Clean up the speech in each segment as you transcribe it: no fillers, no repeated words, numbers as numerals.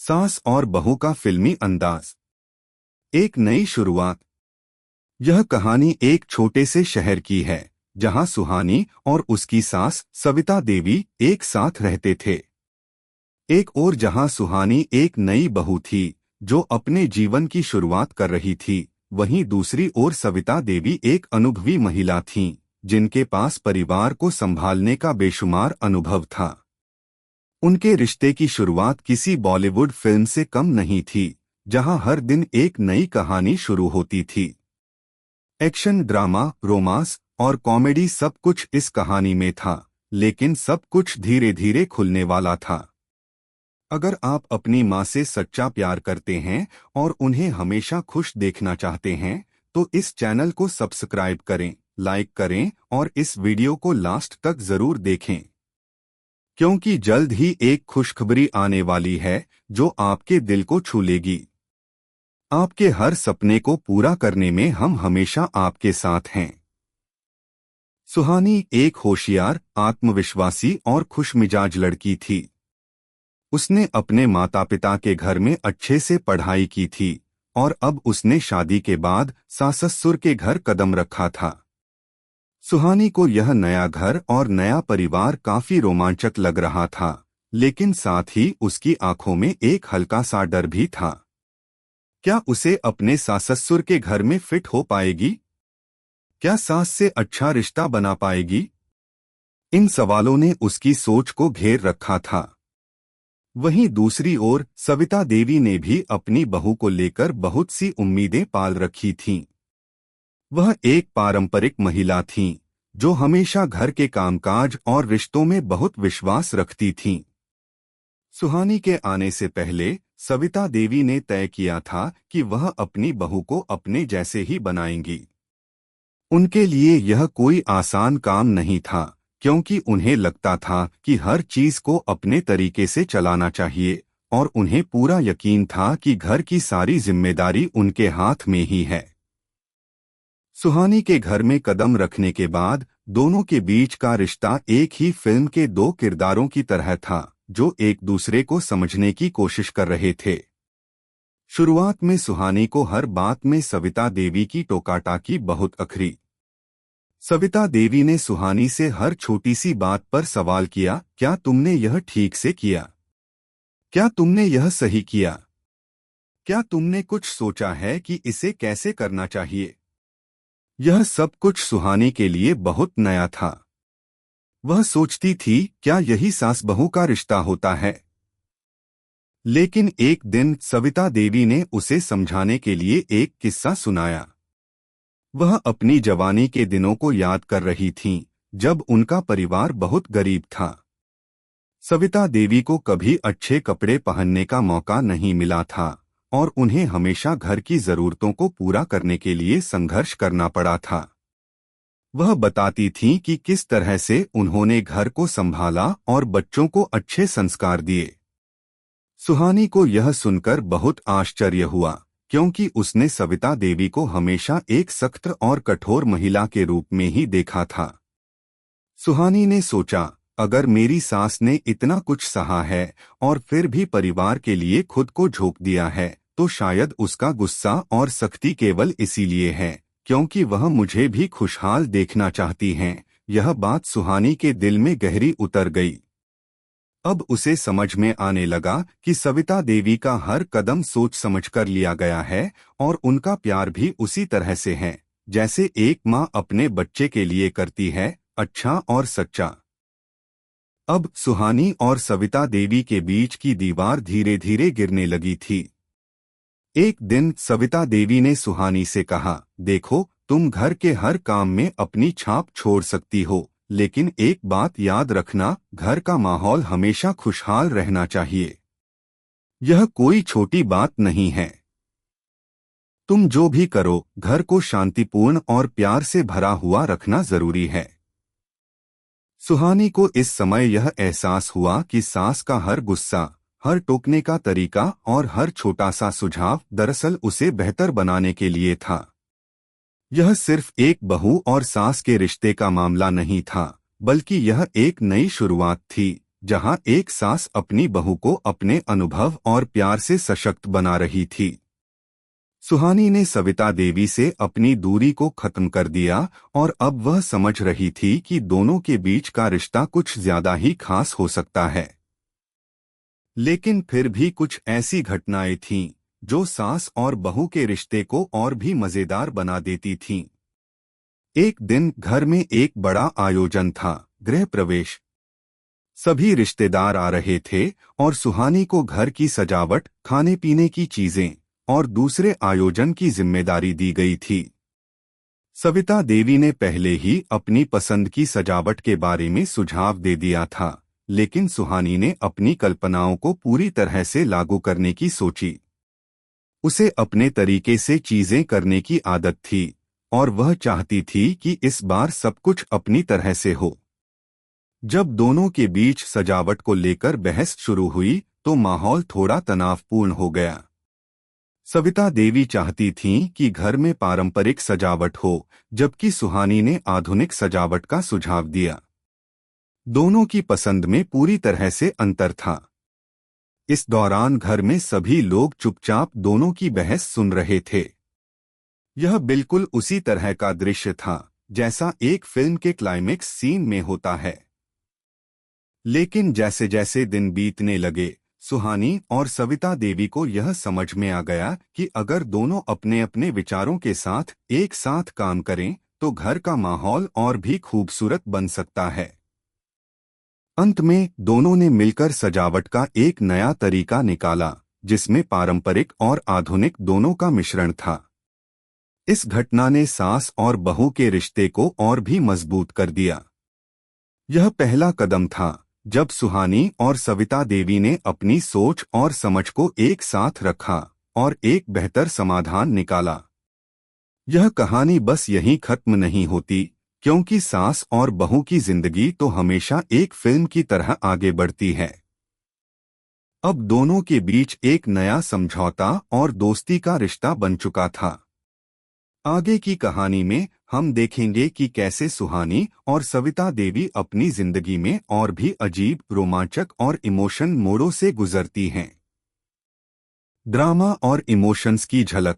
सास और बहू का फिल्मी अंदाज। एक नई शुरुआत। यह कहानी एक छोटे से शहर की है जहां सुहानी और उसकी सास सविता देवी एक साथ रहते थे। एक और जहां सुहानी एक नई बहू थी जो अपने जीवन की शुरुआत कर रही थी, वहीं दूसरी ओर सविता देवी एक अनुभवी महिला थीं जिनके पास परिवार को संभालने का बेशुमार अनुभव था। उनके रिश्ते की शुरुआत किसी बॉलीवुड फिल्म से कम नहीं थी, जहां हर दिन एक नई कहानी शुरू होती थी। एक्शन, ड्रामा, रोमांस और कॉमेडी सब कुछ इस कहानी में था, लेकिन सब कुछ धीरे धीरे खुलने वाला था। अगर आप अपनी माँ से सच्चा प्यार करते हैं और उन्हें हमेशा खुश देखना चाहते हैं, तो इस चैनल को सब्सक्राइब करें, लाइक करें और इस वीडियो को लास्ट तक जरूर देखें, क्योंकि जल्द ही एक खुशखबरी आने वाली है जो आपके दिल को छू लेगी। आपके हर सपने को पूरा करने में हम हमेशा आपके साथ हैं। सुहानी एक होशियार, आत्मविश्वासी और खुशमिजाज लड़की थी। उसने अपने माता पिता के घर में अच्छे से पढ़ाई की थी और अब उसने शादी के बाद सास-ससुर के घर कदम रखा था। सुहानी को यह नया घर और नया परिवार काफी रोमांचक लग रहा था, लेकिन साथ ही उसकी आंखों में एक हल्का सा डर भी था। क्या उसे अपने सास-ससुर के घर में फिट हो पाएगी? क्या सास से अच्छा रिश्ता बना पाएगी? इन सवालों ने उसकी सोच को घेर रखा था। वहीं दूसरी ओर सविता देवी ने भी अपनी बहू को लेकर बहुत सी उम्मीदें पाल रखी थीं। वह एक पारंपरिक महिला थीं, जो हमेशा घर के कामकाज और रिश्तों में बहुत विश्वास रखती थीं। सुहानी के आने से पहले सविता देवी ने तय किया था कि वह अपनी बहू को अपने जैसे ही बनाएंगी। उनके लिए यह कोई आसान काम नहीं था, क्योंकि उन्हें लगता था कि हर चीज को अपने तरीके से चलाना चाहिए और उन्हें पूरा यकीन था कि घर की सारी जिम्मेदारी उनके हाथ में ही है। सुहानी के घर में कदम रखने के बाद दोनों के बीच का रिश्ता एक ही फिल्म के दो किरदारों की तरह था, जो एक दूसरे को समझने की कोशिश कर रहे थे। शुरुआत में सुहानी को हर बात में सविता देवी की टोकाटाकी बहुत अखरी। सविता देवी ने सुहानी से हर छोटी सी बात पर सवाल किया, क्या तुमने यह ठीक से किया? क्या तुमने यह सही किया? क्या तुमने कुछ सोचा है कि इसे कैसे करना चाहिए? यह सब कुछ सुहानी के लिए बहुत नया था। वह सोचती थी, क्या यही सास बहू का रिश्ता होता है? लेकिन एक दिन सविता देवी ने उसे समझाने के लिए एक किस्सा सुनाया। वह अपनी जवानी के दिनों को याद कर रही थीं, जब उनका परिवार बहुत गरीब था। सविता देवी को कभी अच्छे कपड़े पहनने का मौका नहीं मिला था और उन्हें हमेशा घर की जरूरतों को पूरा करने के लिए संघर्ष करना पड़ा था। वह बताती थीं कि किस तरह से उन्होंने घर को संभाला और बच्चों को अच्छे संस्कार दिए। सुहानी को यह सुनकर बहुत आश्चर्य हुआ, क्योंकि उसने सविता देवी को हमेशा एक सख्त और कठोर महिला के रूप में ही देखा था। सुहानी ने सोचा, अगर मेरी सास ने इतना कुछ सहा है और फिर भी परिवार के लिए खुद को झोंक दिया है, तो शायद उसका गुस्सा और सख्ती केवल इसीलिए है क्योंकि वह मुझे भी खुशहाल देखना चाहती हैं। यह बात सुहानी के दिल में गहरी उतर गई। अब उसे समझ में आने लगा कि सविता देवी का हर कदम सोच समझकर लिया गया है और उनका प्यार भी उसी तरह से है जैसे एक माँ अपने बच्चे के लिए करती है, अच्छा और सच्चा। अब सुहानी और सविता देवी के बीच की दीवार धीरे धीरे गिरने लगी थी। एक दिन सविता देवी ने सुहानी से कहा, देखो, तुम घर के हर काम में अपनी छाप छोड़ सकती हो, लेकिन एक बात याद रखना, घर का माहौल हमेशा खुशहाल रहना चाहिए। यह कोई छोटी बात नहीं है। तुम जो भी करो, घर को शांतिपूर्ण और प्यार से भरा हुआ रखना जरूरी है। सुहानी को इस समय यह एहसास हुआ कि सास का हर गुस्सा, हर टोकने का तरीका और हर छोटा सा सुझाव दरअसल उसे बेहतर बनाने के लिए था। यह सिर्फ एक बहू और सास के रिश्ते का मामला नहीं था, बल्कि यह एक नई शुरुआत थी, जहां एक सास अपनी बहू को अपने अनुभव और प्यार से सशक्त बना रही थी। सुहानी ने सविता देवी से अपनी दूरी को खत्म कर दिया और अब वह समझ रही थी कि दोनों के बीच का रिश्ता कुछ ज्यादा ही खास हो सकता है। लेकिन फिर भी कुछ ऐसी घटनाएं थीं जो सास और बहू के रिश्ते को और भी मजेदार बना देती थीं। एक दिन घर में एक बड़ा आयोजन था, गृह प्रवेश। सभी रिश्तेदार आ रहे थे और सुहानी को घर की सजावट, खाने पीने की चीजें और दूसरे आयोजन की जिम्मेदारी दी गई थी। सविता देवी ने पहले ही अपनी पसंद की सजावट के बारे में सुझाव दे दिया था, लेकिन सुहानी ने अपनी कल्पनाओं को पूरी तरह से लागू करने की सोची। उसे अपने तरीके से चीजें करने की आदत थी और वह चाहती थी कि इस बार सब कुछ अपनी तरह से हो। जब दोनों के बीच सजावट को लेकर बहस शुरू हुई तो माहौल थोड़ा तनावपूर्ण हो गया। सविता देवी चाहती थीं कि घर में पारंपरिक सजावट हो, जबकि सुहानी ने आधुनिक सजावट का सुझाव दिया। दोनों की पसंद में पूरी तरह से अंतर था। इस दौरान घर में सभी लोग चुपचाप दोनों की बहस सुन रहे थे। यह बिल्कुल उसी तरह का दृश्य था जैसा एक फिल्म के क्लाइमेक्स सीन में होता है। लेकिन जैसे जैसे दिन बीतने लगे, सुहानी और सविता देवी को यह समझ में आ गया कि अगर दोनों अपने अपने विचारों के साथ एक साथ काम करें तो घर का माहौल और भी खूबसूरत बन सकता है। अंत में दोनों ने मिलकर सजावट का एक नया तरीका निकाला, जिसमें पारंपरिक और आधुनिक दोनों का मिश्रण था। इस घटना ने सास और बहू के रिश्ते को और भी मजबूत कर दिया। यह पहला कदम था जब सुहानी और सविता देवी ने अपनी सोच और समझ को एक साथ रखा और एक बेहतर समाधान निकाला। यह कहानी बस यहीं खत्म नहीं होती, क्योंकि सास और बहू की जिंदगी तो हमेशा एक फिल्म की तरह आगे बढ़ती है। अब दोनों के बीच एक नया समझौता और दोस्ती का रिश्ता बन चुका था। आगे की कहानी में हम देखेंगे कि कैसे सुहानी और सविता देवी अपनी जिंदगी में और भी अजीब, रोमांचक और इमोशन मोड़ों से गुजरती हैं। ड्रामा और इमोशंस की झलक।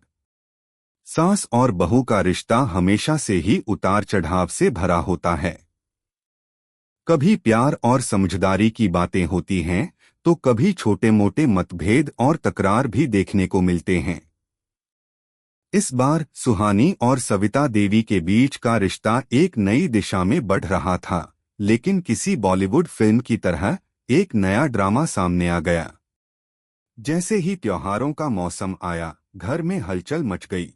सास और बहू का रिश्ता हमेशा से ही उतार चढ़ाव से भरा होता है। कभी प्यार और समझदारी की बातें होती हैं, तो कभी छोटे मोटे मतभेद और तकरार भी देखने को मिलते हैं। इस बार सुहानी और सविता देवी के बीच का रिश्ता एक नई दिशा में बढ़ रहा था, लेकिन किसी बॉलीवुड फिल्म की तरह एक नया ड्रामा सामने आ गया। जैसे ही त्योहारों का मौसम आया, घर में हलचल मच गई।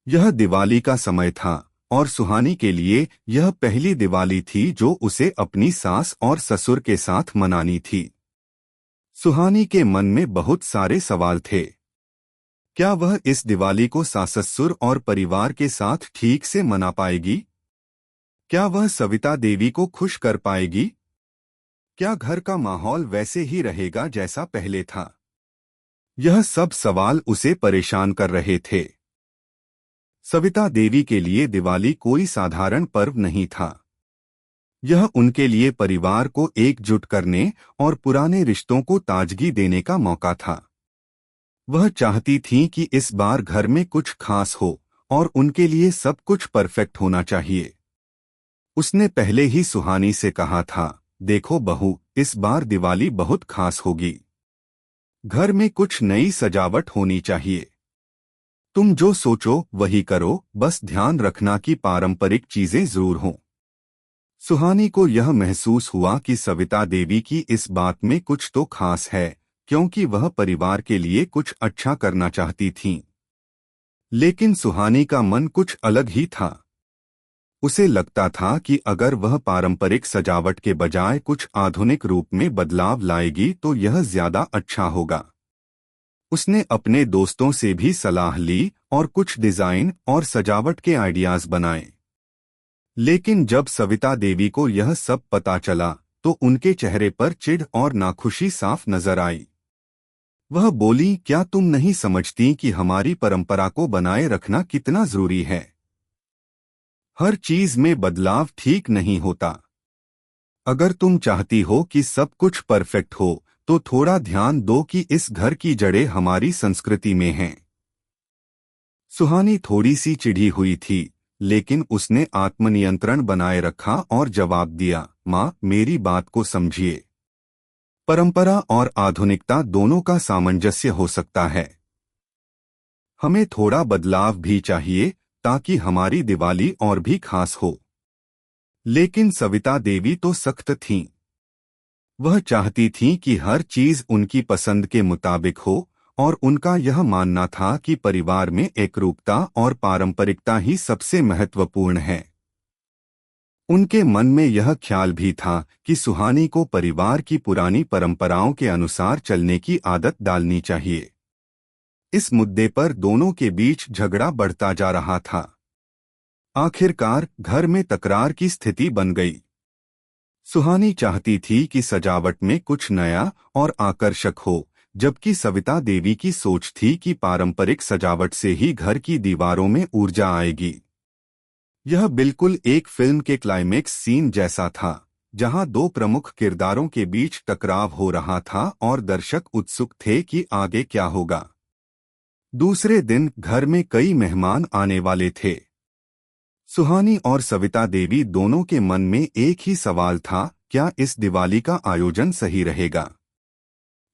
यह दिवाली का समय था और सुहानी के लिए यह पहली दिवाली थी जो उसे अपनी सास और ससुर के साथ मनानी थी। सुहानी के मन में बहुत सारे सवाल थे। क्या वह इस दिवाली को सास-ससुर और परिवार के साथ ठीक से मना पाएगी? क्या वह सविता देवी को खुश कर पाएगी? क्या घर का माहौल वैसे ही रहेगा जैसा पहले था? यह सब सवाल उसे परेशान कर रहे थे। सविता देवी के लिए दिवाली कोई साधारण पर्व नहीं था। यह उनके लिए परिवार को एकजुट करने और पुराने रिश्तों को ताजगी देने का मौका था। वह चाहती थीं कि इस बार घर में कुछ खास हो और उनके लिए सब कुछ परफेक्ट होना चाहिए। उसने पहले ही सुहानी से कहा था, देखो बहू, इस बार दिवाली बहुत खास होगी। घर में कुछ नई सजावट होनी चाहिए। तुम जो सोचो वही करो, बस ध्यान रखना कि पारंपरिक चीजें जरूर हों। सुहानी को यह महसूस हुआ कि सविता देवी की इस बात में कुछ तो खास है, क्योंकि वह परिवार के लिए कुछ अच्छा करना चाहती थीं। लेकिन सुहानी का मन कुछ अलग ही था। उसे लगता था कि अगर वह पारंपरिक सजावट के बजाय कुछ आधुनिक रूप में बदलाव लाएगी तो यह ज्यादा अच्छा होगा। उसने अपने दोस्तों से भी सलाह ली और कुछ डिजाइन और सजावट के आइडियाज बनाए। लेकिन जब सविता देवी को यह सब पता चला तो उनके चेहरे पर चिढ़ और नाखुशी साफ नजर आई। वह बोली, क्या तुम नहीं समझती कि हमारी परंपरा को बनाए रखना कितना जरूरी है? हर चीज में बदलाव ठीक नहीं होता। अगर तुम चाहती हो कि सब कुछ परफेक्ट हो तो थोड़ा ध्यान दो कि इस घर की जड़ें हमारी संस्कृति में हैं। सुहानी थोड़ी सी चिढ़ी हुई थी, लेकिन उसने आत्मनियंत्रण बनाए रखा और जवाब दिया, माँ, मेरी बात को समझिए। परंपरा और आधुनिकता दोनों का सामंजस्य हो सकता है। हमें थोड़ा बदलाव भी चाहिए ताकि हमारी दिवाली और भी खास हो। लेकिन सविता देवी तो सख्त थीं। वह चाहती थीं कि हर चीज उनकी पसंद के मुताबिक हो और उनका यह मानना था कि परिवार में एकरूपता और पारंपरिकता ही सबसे महत्वपूर्ण है। उनके मन में यह ख्याल भी था कि सुहानी को परिवार की पुरानी परंपराओं के अनुसार चलने की आदत डालनी चाहिए। इस मुद्दे पर दोनों के बीच झगड़ा बढ़ता जा रहा था। आखिरकार घर में तकरार की स्थिति बन गई। सुहानी चाहती थी कि सजावट में कुछ नया और आकर्षक हो, जबकि सविता देवी की सोच थी कि पारंपरिक सजावट से ही घर की दीवारों में ऊर्जा आएगी। यह बिल्कुल एक फिल्म के क्लाइमेक्स सीन जैसा था, जहां दो प्रमुख किरदारों के बीच टकराव हो रहा था और दर्शक उत्सुक थे कि आगे क्या होगा। दूसरे दिन घर में कई मेहमान आने वाले थे। सुहानी और सविता देवी दोनों के मन में एक ही सवाल था, क्या इस दिवाली का आयोजन सही रहेगा।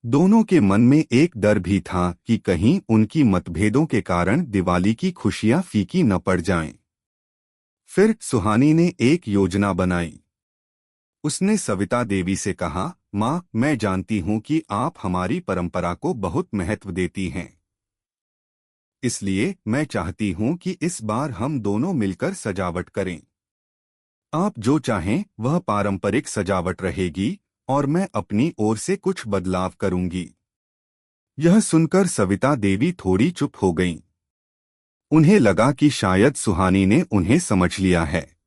दोनों के मन में एक डर भी था कि कहीं उनकी मतभेदों के कारण दिवाली की खुशियां फीकी न पड़ जाएं। फिर सुहानी ने एक योजना बनाई। उसने सविता देवी से कहा, माँ, मैं जानती हूँ कि आप हमारी परंपरा को बहुत महत्व देती हैं। इसलिए मैं चाहती हूँ कि इस बार हम दोनों मिलकर सजावट करें। आप जो चाहें वह पारंपरिक सजावट रहेगी और मैं अपनी ओर से कुछ बदलाव करूंगी। यह सुनकर सविता देवी थोड़ी चुप हो गईं। उन्हें लगा कि शायद सुहानी ने उन्हें समझ लिया है।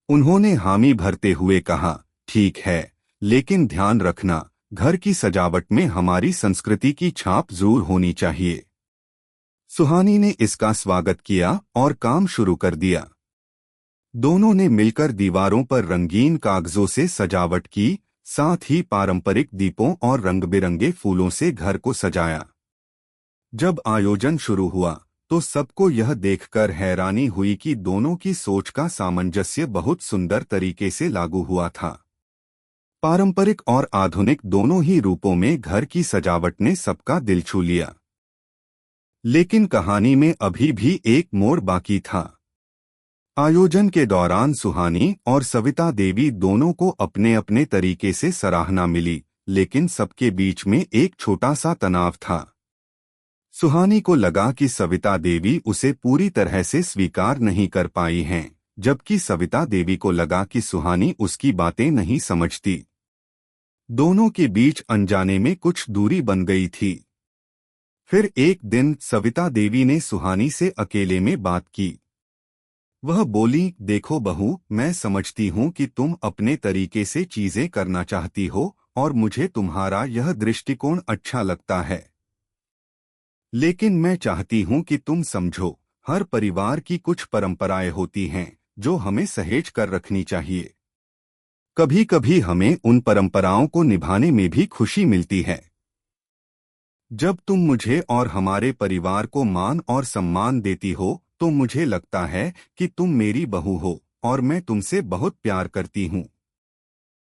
उन्होंने हामी भरते हुए कहा, ठीक है, लेकिन ध्यान रखना, घर की सजावट में हमारी संस्कृति की छाप जरूर होनी चाहिए। सुहानी ने इसका स्वागत किया और काम शुरू कर दिया। दोनों ने मिलकर दीवारों पर रंगीन कागजों से सजावट की, साथ ही पारंपरिक दीपों और रंग-बिरंगे फूलों से घर को सजाया। जब आयोजन शुरू हुआ तो सबको यह देखकर हैरानी हुई कि दोनों की सोच का सामंजस्य बहुत सुंदर तरीके से लागू हुआ था। पारंपरिक और आधुनिक दोनों ही रूपों में घर की सजावट ने सबका दिल छू लिया। लेकिन कहानी में अभी भी एक मोड़ बाकी था। आयोजन के दौरान सुहानी और सविता देवी दोनों को अपने अपने तरीके से सराहना मिली, लेकिन सबके बीच में एक छोटा सा तनाव था। सुहानी को लगा कि सविता देवी उसे पूरी तरह से स्वीकार नहीं कर पाई हैं, जबकि सविता देवी को लगा कि सुहानी उसकी बातें नहीं समझती। दोनों के अनजाने अनजाने में कुछ दूरी बन गई थी। फिर एक दिन सविता देवी ने सुहानी से अकेले में बात की। वह बोली, देखो बहू, मैं समझती हूँ कि तुम अपने तरीके से चीजें करना चाहती हो और मुझे तुम्हारा यह दृष्टिकोण अच्छा लगता है। लेकिन मैं चाहती हूँ कि तुम समझो, हर परिवार की कुछ परंपराएं होती हैं जो हमें सहेज कर रखनी चाहिए। कभी कभी हमें उन परंपराओं को निभाने में भी खुशी मिलती है। जब तुम मुझे और हमारे परिवार को मान और सम्मान देती हो तो मुझे लगता है कि तुम मेरी बहू हो और मैं तुमसे बहुत प्यार करती हूँ।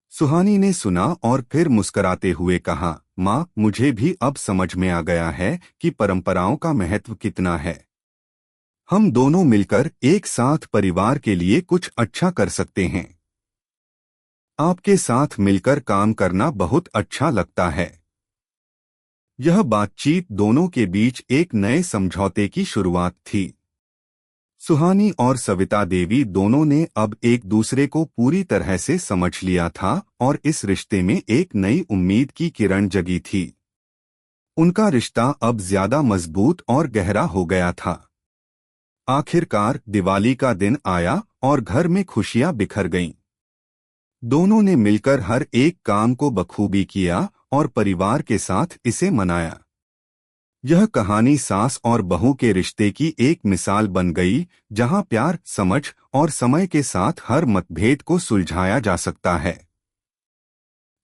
सुहानी ने सुना और फिर मुस्कुराते हुए कहा, माँ, मुझे भी अब समझ में आ गया है कि परंपराओं का महत्व कितना है। हम दोनों मिलकर एक साथ परिवार के लिए कुछ अच्छा कर सकते हैं। आपके साथ मिलकर काम करना बहुत अच्छा लगता है। यह बातचीत दोनों के बीच एक नए समझौते की शुरुआत थी। सुहानी और सविता देवी दोनों ने अब एक दूसरे को पूरी तरह से समझ लिया था और इस रिश्ते में एक नई उम्मीद की किरण जगी थी। उनका रिश्ता अब ज्यादा मजबूत और गहरा हो गया था। आखिरकार दिवाली का दिन आया और घर में खुशियां बिखर गईं। दोनों ने मिलकर हर एक काम को बखूबी किया और परिवार के साथ इसे मनाया। यह कहानी सास और बहू के रिश्ते की एक मिसाल बन गई, जहां प्यार, समझ और समय के साथ हर मतभेद को सुलझाया जा सकता है।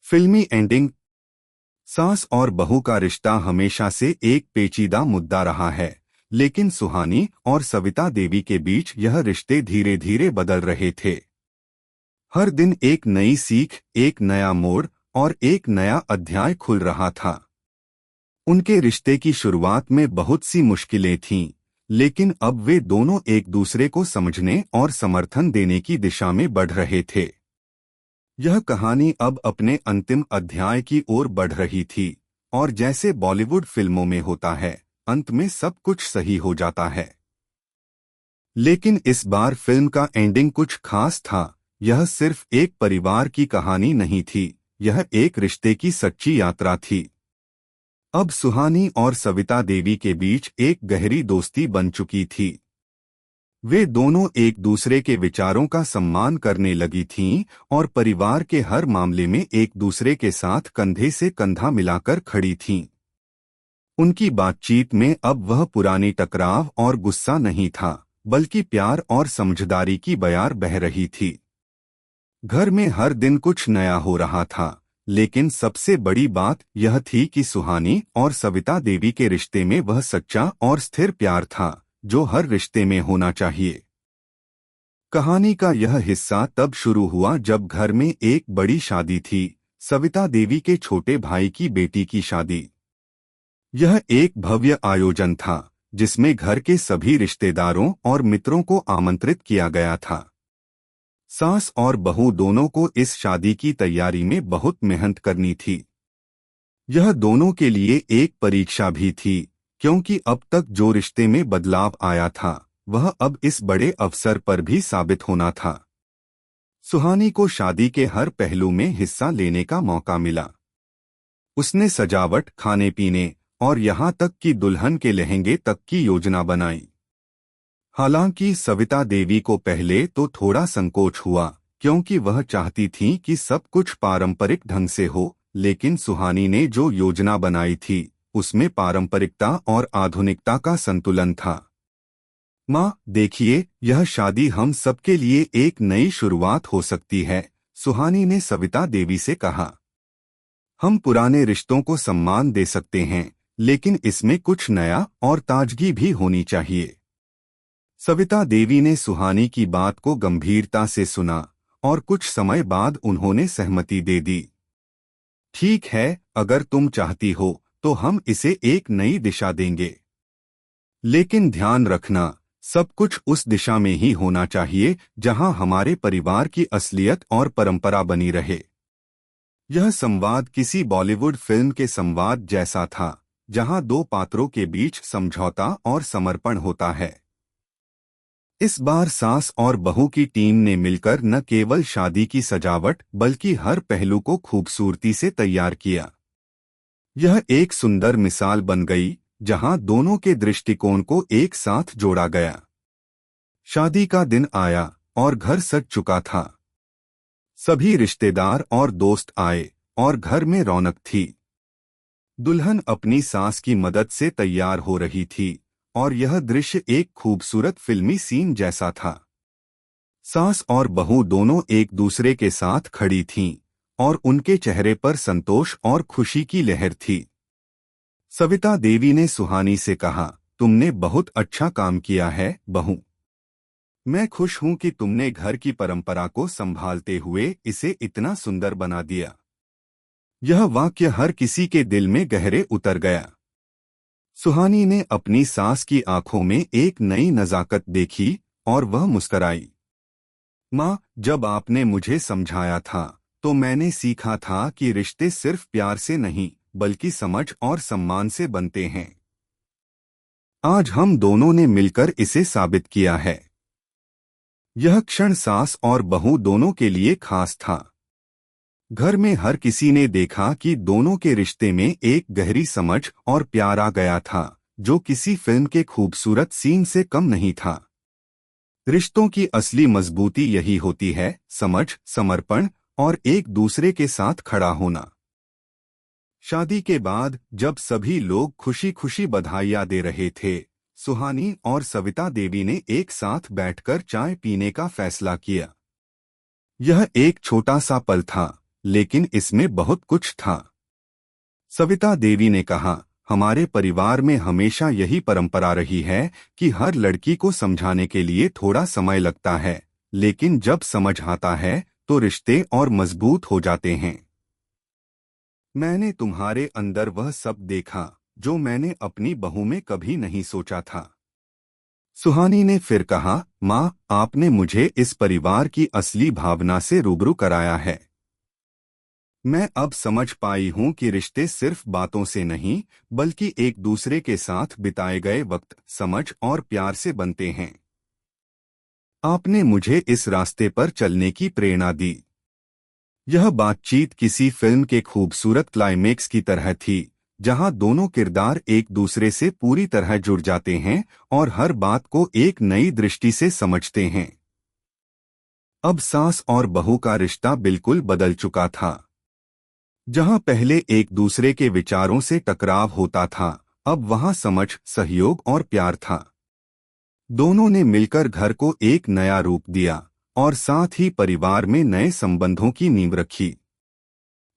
फिल्मी एंडिंग। सास और बहू का रिश्ता हमेशा से एक पेचीदा मुद्दा रहा है, लेकिन सुहानी और सविता देवी के बीच यह रिश्ते धीरे धीरे बदल रहे थे। हर दिन एक नई सीख, एक नया मोड़ और एक नया अध्याय खुल रहा था। उनके रिश्ते की शुरुआत में बहुत सी मुश्किलें थीं, लेकिन अब वे दोनों एक दूसरे को समझने और समर्थन देने की दिशा में बढ़ रहे थे। यह कहानी अब अपने अंतिम अध्याय की ओर बढ़ रही थी, और जैसे बॉलीवुड फिल्मों में होता है, अंत में सब कुछ सही हो जाता है। लेकिन इस बार फिल्म का एंडिंग कुछ खास था। यह सिर्फ एक परिवार की कहानी नहीं थी, यह एक रिश्ते की सच्ची यात्रा थी। अब सुहानी और सविता देवी के बीच एक गहरी दोस्ती बन चुकी थी। वे दोनों एक दूसरे के विचारों का सम्मान करने लगी थीं और परिवार के हर मामले में एक दूसरे के साथ कंधे से कंधा मिलाकर खड़ी थीं। उनकी बातचीत में अब वह पुरानी टकराव और गुस्सा नहीं था, बल्कि प्यार और समझदारी की बयार बह रही थी। घर में हर दिन कुछ नया हो रहा था, लेकिन सबसे बड़ी बात यह थी कि सुहानी और सविता देवी के रिश्ते में वह सच्चा और स्थिर प्यार था, जो हर रिश्ते में होना चाहिए। कहानी का यह हिस्सा तब शुरू हुआ जब घर में एक बड़ी शादी थी, सविता देवी के छोटे भाई की बेटी की शादी। यह एक भव्य आयोजन था, जिसमें घर के सभी रिश्तेदारों और मित्रों को आमंत्रित किया गया था। सास और बहू दोनों को इस शादी की तैयारी में बहुत मेहनत करनी थी। यह दोनों के लिए एक परीक्षा भी थी, क्योंकि अब तक जो रिश्ते में बदलाव आया था, वह अब इस बड़े अवसर पर भी साबित होना था। सुहानी को शादी के हर पहलू में हिस्सा लेने का मौका मिला। उसने सजावट, खाने पीने और यहाँ तक कि दुल्हन के लहंगे तक की योजना बनाई। हालांकि सविता देवी को पहले तो थोड़ा संकोच हुआ, क्योंकि वह चाहती थी कि सब कुछ पारंपरिक ढंग से हो, लेकिन सुहानी ने जो योजना बनाई थी, उसमें पारंपरिकता और आधुनिकता का संतुलन था। माँ, देखिए, यह शादी हम सबके लिए एक नई शुरुआत हो सकती है, सुहानी ने सविता देवी से कहा। हम पुराने रिश्तों को सम्मान दे सकते हैं, लेकिन इसमें कुछ नया और ताजगी भी होनी चाहिए। सविता देवी ने सुहानी की बात को गंभीरता से सुना, और कुछ समय बाद उन्होंने सहमति दे दी। ठीक है, अगर तुम चाहती हो, तो हम इसे एक नई दिशा देंगे। लेकिन ध्यान रखना, सब कुछ उस दिशा में ही होना चाहिए जहां हमारे परिवार की असलियत और परंपरा बनी रहे। यह संवाद किसी बॉलीवुड फिल्म के संवाद जैसा था, जहां दो पात्रों के बीच समझौता और समर्पण होता है। इस बार सास और बहू की टीम ने मिलकर न केवल शादी की सजावट, बल्कि हर पहलू को खूबसूरती से तैयार किया। यह एक सुंदर मिसाल बन गई, जहां दोनों के दृष्टिकोण को एक साथ जोड़ा गया। शादी का दिन आया और घर सज चुका था। सभी रिश्तेदार और दोस्त आए और घर में रौनक थी। दुल्हन अपनी सास की मदद से तैयार हो रही थी, और यह दृश्य एक खूबसूरत फिल्मी सीन जैसा था। सास और बहू दोनों एक दूसरे के साथ खड़ी थीं, और उनके चेहरे पर संतोष और खुशी की लहर थी। सविता देवी ने सुहानी से कहा, तुमने बहुत अच्छा काम किया है, बहू। मैं खुश हूं कि तुमने घर की परंपरा को संभालते हुए इसे इतना सुंदर बना दिया। यह वाक्य हर किसी के दिल में गहरे उतर गया। सुहानी ने अपनी सास की आंखों में एक नई नजाकत देखी, और वह मुस्कराई। माँ, जब आपने मुझे समझाया था, तो मैंने सीखा था कि रिश्ते सिर्फ प्यार से नहीं, बल्कि समझ और सम्मान से बनते हैं। आज हम दोनों ने मिलकर इसे साबित किया है। यह क्षण सास और बहू दोनों के लिए खास था। घर में हर किसी ने देखा कि दोनों के रिश्ते में एक गहरी समझ और प्यार आ गया था, जो किसी फिल्म के खूबसूरत सीन से कम नहीं था। रिश्तों की असली मजबूती यही होती है, समझ, समर्पण और एक दूसरे के साथ खड़ा होना। शादी के बाद जब सभी लोग खुशी खुशी बधाइयां दे रहे थे, सुहानी और सविता देवी ने एक साथ बैठकर चाय पीने का फैसला किया। यह एक छोटा सा पल था, लेकिन इसमें बहुत कुछ था। सविता देवी ने कहा, हमारे परिवार में हमेशा यही परंपरा रही है कि हर लड़की को समझाने के लिए थोड़ा समय लगता है, लेकिन जब समझ आता है तो रिश्ते और मजबूत हो जाते हैं। मैंने तुम्हारे अंदर वह सब देखा जो मैंने अपनी बहू में कभी नहीं सोचा था। सुहानी ने फिर कहा, माँ, आपने मुझे इस परिवार की असली भावना से रूबरू कराया है। मैं अब समझ पाई हूँ कि रिश्ते सिर्फ बातों से नहीं, बल्कि एक दूसरे के साथ बिताए गए वक्त, समझ और प्यार से बनते हैं। आपने मुझे इस रास्ते पर चलने की प्रेरणा दी। यह बातचीत किसी फिल्म के खूबसूरत क्लाइमेक्स की तरह थी, जहां दोनों किरदार एक दूसरे से पूरी तरह जुड़ जाते हैं और हर बात को एक नई दृष्टि से समझते हैं। अब सास और बहू का रिश्ता बिल्कुल बदल चुका था। जहां पहले एक दूसरे के विचारों से टकराव होता था, अब वहां समझ, सहयोग और प्यार था। दोनों ने मिलकर घर को एक नया रूप दिया और साथ ही परिवार में नए संबंधों की नींव रखी।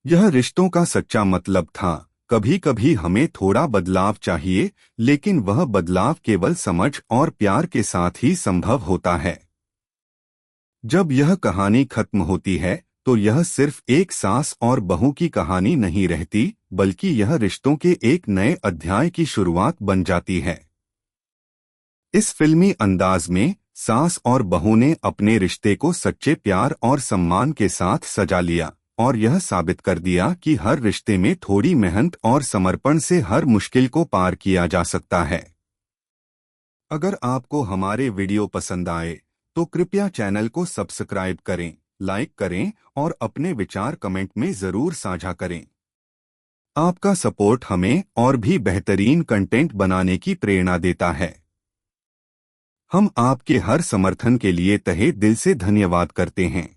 यह रिश्तों का सच्चा मतलब था। कभी कभी हमें थोड़ा बदलाव चाहिए, लेकिन वह बदलाव केवल समझ और प्यार के साथ ही संभव होता है। जब यह कहानी खत्म होती है तो यह सिर्फ एक सास और बहू की कहानी नहीं रहती, बल्कि यह रिश्तों के एक नए अध्याय की शुरुआत बन जाती है। इस फिल्मी अंदाज में सास और बहू ने अपने रिश्ते को सच्चे प्यार और सम्मान के साथ सजा लिया और यह साबित कर दिया कि हर रिश्ते में थोड़ी मेहनत और समर्पण से हर मुश्किल को पार किया जा सकता है। अगर आपको हमारे वीडियो पसंद आए तो कृपया चैनल को सब्सक्राइब करें, लाइक करें और अपने विचार कमेंट में जरूर साझा करें। आपका सपोर्ट हमें और भी बेहतरीन कंटेंट बनाने की प्रेरणा देता है। हम आपके हर समर्थन के लिए तहे दिल से धन्यवाद करते हैं।